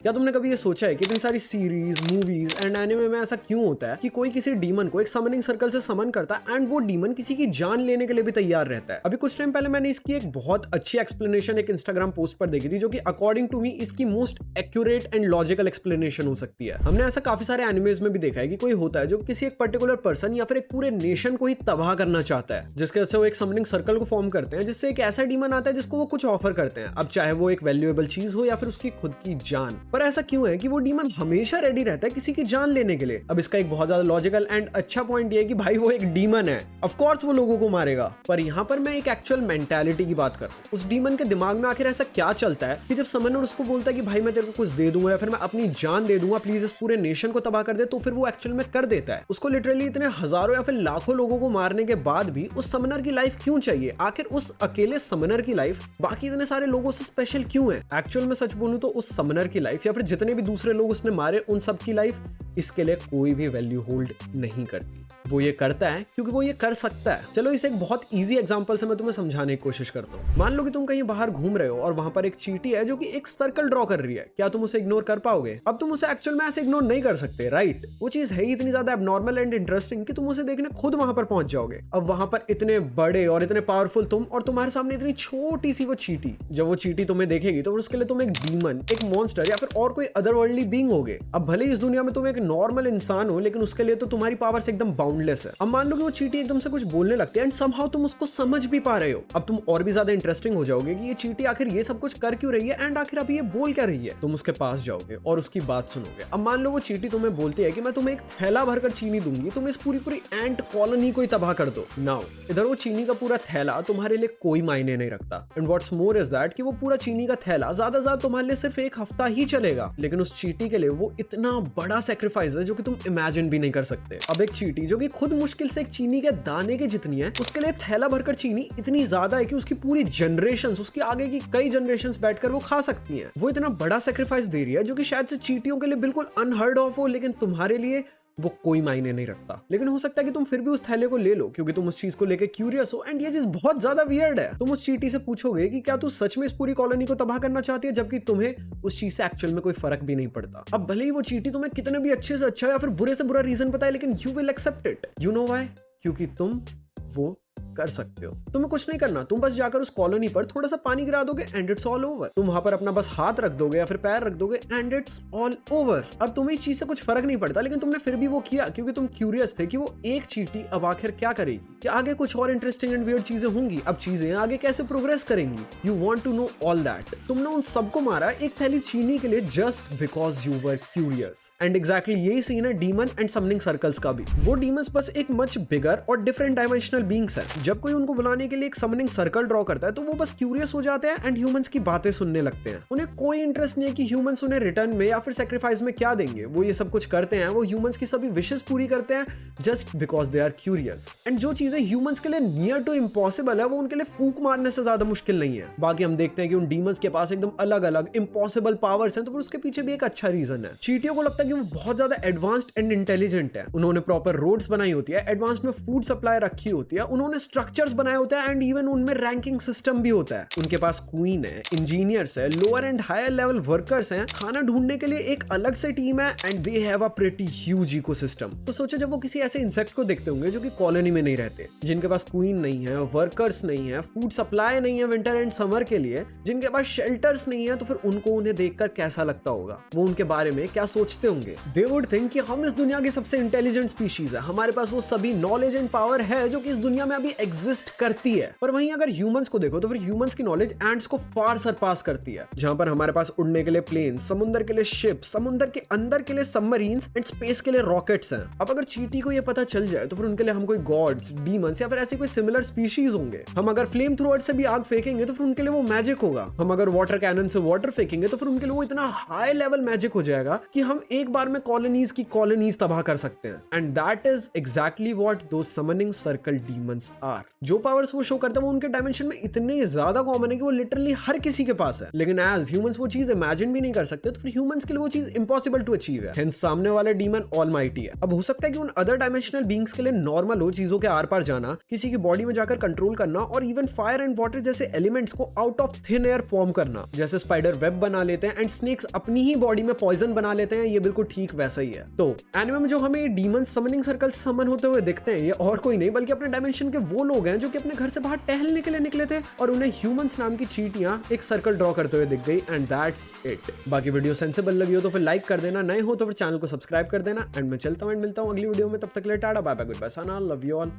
क्या तुमने कभी ये सोचा है कि इतनी सारी सीरीज, मूवीज एंड एनिमे में ऐसा क्यों होता है कि कोई किसी डीमन को एक समनिंग सर्कल से समन करता है एंड वो डीमन किसी की जान लेने के लिए भी तैयार रहता है। अभी कुछ टाइम पहले मैंने इसकी एक बहुत अच्छी एक्सप्लेनेशन एक इंस्टाग्राम पोस्ट पर देखी थी, जो कि अकॉर्डिंग टू मी इसकी most accurate and logical explanation हो सकती है। हमने ऐसा काफी सारे एनिमेज में भी देखा है कि कोई होता है जो किसी एक पर्टिकुलर पर्सन या फिर एक पूरे नेशन को ही तबाह करना चाहता है, जिसके वजह से वो एक समनिंग सर्कल को फॉर्म करते हैं, जिससे एक ऐसा डीमन आता है जिसको वो कुछ ऑफर करते हैं, अब चाहे वो एक वैल्यूएबल चीज हो या फिर उसकी खुद की जान। पर ऐसा क्यों है कि वो डीमन हमेशा रेडी रहता है किसी की जान लेने के लिए? अब इसका एक बहुत ज्यादा लॉजिकल एंड अच्छा पॉइंट ये है कि भाई वो एक डीमन है, ऑफ कोर्स वो लोगों को मारेगा। पर यहाँ पर मैं एक एक्चुअल मेंटालिटी की बात कर रहा हूँ। उस डीमन के दिमाग में आखिर ऐसा क्या चलता है कि जब समनर उसको बोलता है कि भाई मैं तेरे को कुछ दे दूंगा या फिर मैं अपनी जान दे दूंगा, प्लीज इस पूरे नेशन को तबाह कर दे, तो फिर वो एक्चुअल में कर देता है। उसको लिटरली इतने हजारों या फिर लाखों लोगों को मारने के बाद भी उस समनर की लाइफ क्यों चाहिए? आखिर उस अकेले समनर की लाइफ बाकी इतने सारे लोगों से स्पेशल क्यों है? एक्चुअल में सच बोलूं तो उस समनर की लाइफ या फिर जितने भी दूसरे लोग उसने मारे उन सब की लाइफ इसके लिए कोई भी वैल्यू होल्ड नहीं करती। वो ये करता है क्योंकि वो ये कर सकता है। चलो इसे एक बहुत इजी एग्जांपल से मैं तुम्हें समझाने की कोशिश करता हूँ। मान लो कि तुम कहीं बाहर घूम रहे हो और वहां पर एक चींटी है जो कि एक सर्कल ड्रॉ कर रही है। क्या तुम उसे इग्नोर कर पाओगे? अब तुम उसे एक्चुअल में ऐसे इग्नोर नहीं कर सकते, राइट? वो चीज है ही इतनी ज्यादा एबनॉर्मल एंड इंटरेस्टिंग कि तुम उसे देखने खुद वहां पर पहुंच जाओगे। अब वहां पर इतने बड़े और इतने पावरफुल तुम, और तुम्हारे सामने इतनी छोटी सी वो चींटी। जब वो चींटी तुम्हें देखेगी तो उसके लिए तुम एक डीमन, एक मॉन्स्टर या फिर और कोई अदरवर्ल्डली बीइंग होगे। अब भले इस दुनिया में तुम एक नॉर्मल इंसान हो, लेकिन उसके लिए तो तुम्हारी पावर्स एकदम बाउंडलेस है। अब मान लो कि वो चींटी एकदम से कुछ बोलने लगती है एंड समहाउ तुम उसको समझ भी पा रहे हो। अब तुम और भी ज्यादा इंटरेस्टिंग हो जाओगे कि ये चींटी आखिर ये सब कुछ कर क्यों रही है एंड आखिर अभी ये बोल क्या रही है। तुम उसके पास जाओगे और उसकी बात सुनोगे। अब मान लो वो चींटी तुम्हें बोलती है कि मैं तुम्हें एक थैला भरकर चीनी दूंगी, तुम इस पूरी पूरी एंट कॉलोनी को ही तबाह कर दो। नाउ इधर वो चीनी का पूरा थैला तुम्हारे लिए कोई मायने नहीं रखता and what's more is that कि वो पूरा चीनी का थैला ज्यादा तुम्हारे लिए सिर्फ एक हफ्ता ही चलेगा, लेकिन उस चींटी के लिए वो इतना बड़ा सैक्रिफाइस है जो कि तुम इमेजिन भी नहीं कर सकते। अब एक चींटी जो कि खुद मुश्किल से एक चीनी के दाने के जितनी है, उसके लिए थैला भरकर चीनी इतनी ज्यादा है कि उसकी पूरी जनरेशंस, उसकी आगे की कई जनरेशंस बैठकर वो खा सकती हैं। वो इतना बड़ा सैक्रिफाइस दे रही है जो कि शायद से चींटियों के लिए बिल्कुल अनहर्ड ऑफ हो, लेकिन तुम्हारे लिए वो कोई मायने नहीं रखता। लेकिन हो सकता है कि तुम फिर भी उस थैले को ले लो क्योंकि तुम उस चीज को लेके क्यूरियस हो एंड ये चीज बहुत ज्यादा वियर्ड है। तुम उस चींटी से पूछोगे कि क्या तू सच में इस पूरी कॉलोनी को तबाह करना चाहती है, जबकि तुम्हें उस चीज से एक्चुअल में कोई फर्क भी नहीं पड़ता। अब भले ही वो चींटी तुम्हें कितने भी अच्छे से अच्छा या फिर बुरे से बुरा रीजन बताए, लेकिन you will accept it. You know why? क्योंकि तुम वो कर सकते हो। तुम्हें कुछ नहीं करना, तुम बस जाकर उस कॉलोनी पर थोड़ा सा पानी गिरा दोगे एंड इट्स ऑल ओवर। तुम वहां पर अपना बस हाथ रख दोगे या फिर पैर रख दोगे एंड इट्स ऑल ओवर। अब तुम्हें इस चीज से कुछ फर्क नहीं पड़ता, लेकिन तुमने फिर भी वो किया क्योंकि तुम क्यूरियस थे कि वो एक चींटी अब आखिर क्या करेगी, कि आगे कुछ और इंटरेस्टिंग एंड वियर्ड चीजें होंगी, अब चीजें आगे कैसे प्रोग्रेस करेंगी। You want to know all that. तुमने उन सबको मारा एक थैली चीनी के लिए just because you were curious. And exactly यही सीन है डीमन एंड समनिंग सर्कल्स का भी। वो डीमंस बस एक मच बिगर और डिफरेंट डायमेंशनल बीइंग्स है। जब कोई उनको बुलाने के लिए एक समनिंग सर्कल ड्रॉ करता है तो वो बस क्यूरियस हो जाते हैं एंड ह्यूमंस की बातें सुनने लगते हैं। उन्हें कोई इंटरेस्ट नहीं है कि ह्यूमंस उन्हें रिटर्न में या फिर सैक्रिफाइस में क्या देंगे। वो ये सब कुछ करते हैं, वो ह्यूमंस की सभी विशेस पूरी करते हैं just because they are curious. And जो चीजें ह्यूमंस के लिए नियर टू इम्पॉसिबल है, वो उनके लिए फूंक मारने से ज्यादा मुश्किल नहीं है। बाकी हम देखते हैं कि उन डीमंस के पास एकदम अलग अलग इम्पॉसिबल पावर्स हैं, तो फिर उसके पीछे भी एक अच्छा रीजन है। चींटियों को लगता है कि वो बहुत ज्यादा एडवांस्ड एंड इंटेलिजेंट है। उन्होंने प्रॉपर रोड्स बनाई होती है, एडवांस्ड में फूड सप्लाई रखी होती है, उन्होंने स्ट्रक्चर्स बनाए होते हैं एंड इवन उनमें रैंकिंग सिस्टम भी होता है। उनके पास क्वीन है, इंजीनियर्स है, lower and higher level workers हैं, खाना ढूंढने के लिए एक अलग से टीम है and they have a pretty huge ecosystem. तो सोचो जब वो किसी ऐसे इंसेक्ट को देखते होंगे जो कि कॉलोनी में नहीं रहते, जिनके पास क्वीन नहीं है, वर्कर्स नहीं है, फूड सप्लाई नहीं है विंटर एंड समर के लिए, जिनके पास शेल्टर्स नहीं है, तो फिर उनको उन्हें देखकर कैसा लगता होगा? वो उनके बारे में क्या सोचते होंगे? दे वुड थिंक कि हम इस दुनिया की सबसे इंटेलिजेंट स्पीशीज है, हमारे पास वो सभी नॉलेज एंड पावर है जो कि इस दुनिया में अभी एग्जिस्ट करती है। पर वहीं अगर ह्यूमंस को देखो तो फिर ह्यूमंस की नॉलेज एंट्स को फार सरपास करती है। जहां पर हमारे पास उड़ने के लिए प्लेन, समुद्र के लिए शिप, समुद्र के अंदर के लिए सबमरीन्स एंड स्पेस के लिए रॉकेट्स हैं। अब अगर चींटी को ये पता चल जाए तो फिर उनके लिए हम कोई गॉड्स, डीमंस या फिर ऐसे कोई सिमिलर स्पीशीज होंगे। हम अगर फ्लेम थ्रोअर से भी आग फेंकेंगे तो फिर उनके लिए वो मैजिक होगा। हम अगर वाटर कैनन से वाटर फेंकेंगे तो फिर उनके लिए वो इतना हाई लेवल मैजिक हो जाएगा कि हम एक बार में कॉलोनीज तबाह कर सकते हैं। And that is exactly what those summoning circle demons are. जो पावर्स वो शो करता है वो उनके डायमेंशन में इतने ज्यादा कॉमन है कि वो लिटरली हर किसी के पास है, लेकिन एज ह्यूमंस वो चीज इमेजिन भी नहीं कर सकते, तो फिर ह्यूमंस के लिए वो चीज इम्पॉसिबल टू अचीव है। हेंस सामने वाला डीमन ऑलमाइटी है। अब हो सकता है कि उन अदर डायमेंशनल बीइंग्स के लिए नॉर्मल हो चीजों के आर पार जाना, किसी की बॉडी में जाकर कंट्रोल करना और इवन फायर एंड वाटर जैसे एलिमेंट्स को out of thin air form करना, जैसे स्पाइडर वेब बना लेते हैं एंड स्नेक्स अपनी ही बॉडी में पॉइजन बना लेते हैं, ये बिल्कुल ठीक वैसा ही है। तो एनिमे में जो हमें डीमन समनिंग सर्कल समन होते हुए दिखते हैं, ये और कोई नहीं बल्कि अपने डायमेंशन के वो लोग हैं जो कि अपने घर से बाहर टहलने के लिए निकले थे और उन्हें ह्यूमंस नाम की चींटियां एक सर्कल ड्रॉ करते हुए दिख गई, एंड दैट्स इट। बाकी वीडियो सेंसिबल लगी हो तो फिर लाइक कर देना, नए हो तो फिर चैनल को सब्सक्राइब कर देना, एंड मैं चलता हूं एंड मिलता हूं अगली वीडियो में। तब तक के लिए tata bye bye goodbye, Sana, love you all.